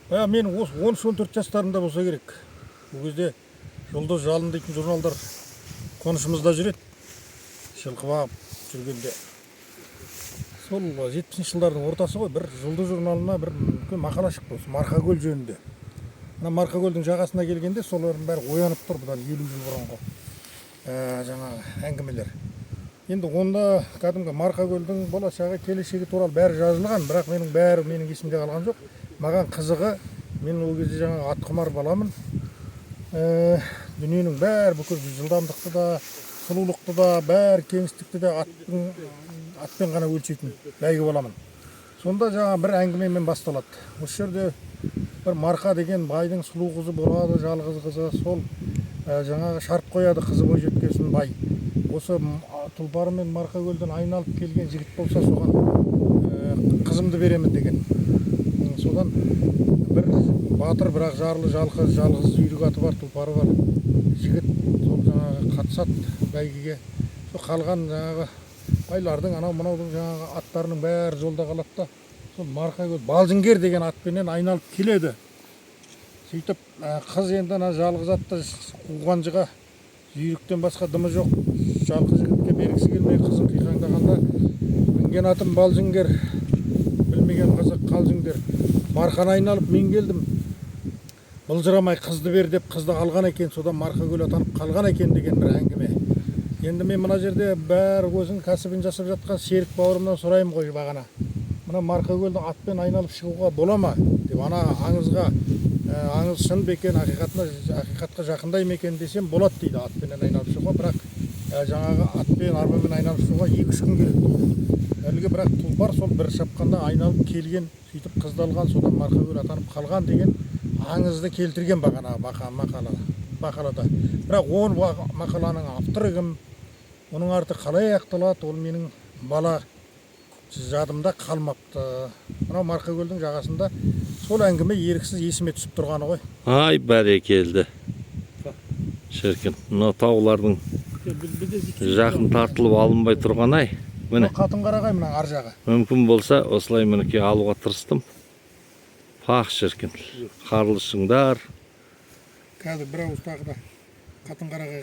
Менің осы 13-14 жастарымда болса керек. Бұл кезде Жұлдыз Жалын дейтін журналдар қонышымызда жүреді. Жылқы бағып жүргенде. Сол 70-ші жылдардың ортасы ғой, бір Жұлдыз журналына бір үлкен мақала шықты осы Марқакөл жөнінде. Мына Марқакөлдің жағасына келгенде солардың бәрі оянып тұр, бұдан 50 жыл бұрынғы жаңағы әңгімелер. Енді онда кәдімгі Марқакөлдің болашағы, келешегі туралы бәрі жазылған, бірақ менің есімде қалған жоқ. Маған қызығы, мен ол кезде жаңағы атқұмар баламын. Дүниенің бәрі бүкіл жылдамдықты да, сұлулықты да, бәрі кеңістікті де атпен ғана өлшейтін бәйгі боламын. Сонда жаңа бір әңгімемен басталады. Осы жерде бір Марқа деген байдың сұлу қызы болады, жалғыз қызы, сол жаңағы шарт қояды қызы бойжеткесін бай. Осы Тұлпары мен Марқакөлден айналып келген жігіт болса, соған қызымды беремін деген. Содан бір батыр, бірақ жарлы, жалғыз үйрек аты бар, Тұлпары бар жігіт сол жаңағы қатысады бәйгеге. Сол қалған жаңағы байлардың анау-мынаудың жаңағы аттарының бәрі жолда қалады да, сол Марқакөл Балжыңгер деген атпенен айналып келеді. Сөйтіп қыз енді жалғыз атты қуғанжыға жүйріктен басқа дымы жоқ жалқы жігітке бергісі келмей қызын қиқаңдағанда, мінген атым Балжыңгер, білмеген қазақ қалжыңдер. Марқаны айналып мен келдім, былжырамай қызды бер деп қызды алған екен, содан Марқакөл атанып қалған екен деген бір әңгіме. Енді мен мына жерде бәрі өзінің кәсібін жасап жатқан серік бауырымнан сұрайым ғой бағана. Мына Марқакөлді атпен айналып шығуға бола ма деп, ана аңызға аңыз шын ба екен, ақиқатқа жақындай ма екен десем, болады дейді атпенен айналып шығуға, бірақ жаңағы атпен арбамен айналып шығуға 2-3 күн керек дейді. Әлгі бірақ Тұлпар сол бір шапқанда айналып келген, сөйтіп қызды алған, содан Марқакөл атанып қалған деген аңызды келтірген бағана мақалада. Бірақ ол мақаланың авторы кім, оның арты қалай аяқталады, ол менің бала жадымда қалмапты. Мынау Марқакөлдің жағасында сол әңгіме еріксіз есіме түсіп тұрғаны ғой. Ай, бәрекелді. Шіркін, мына таулардың жақын тартылып алынбай тұрған ай. Міне. Қатын қарағай мына ар жағы. Мүмкін болса, осылай мінекей алуға тырыстым. Пақ шіркін. Қарлышыңдар. Қазір бір ауыз тағы да қатын қарағай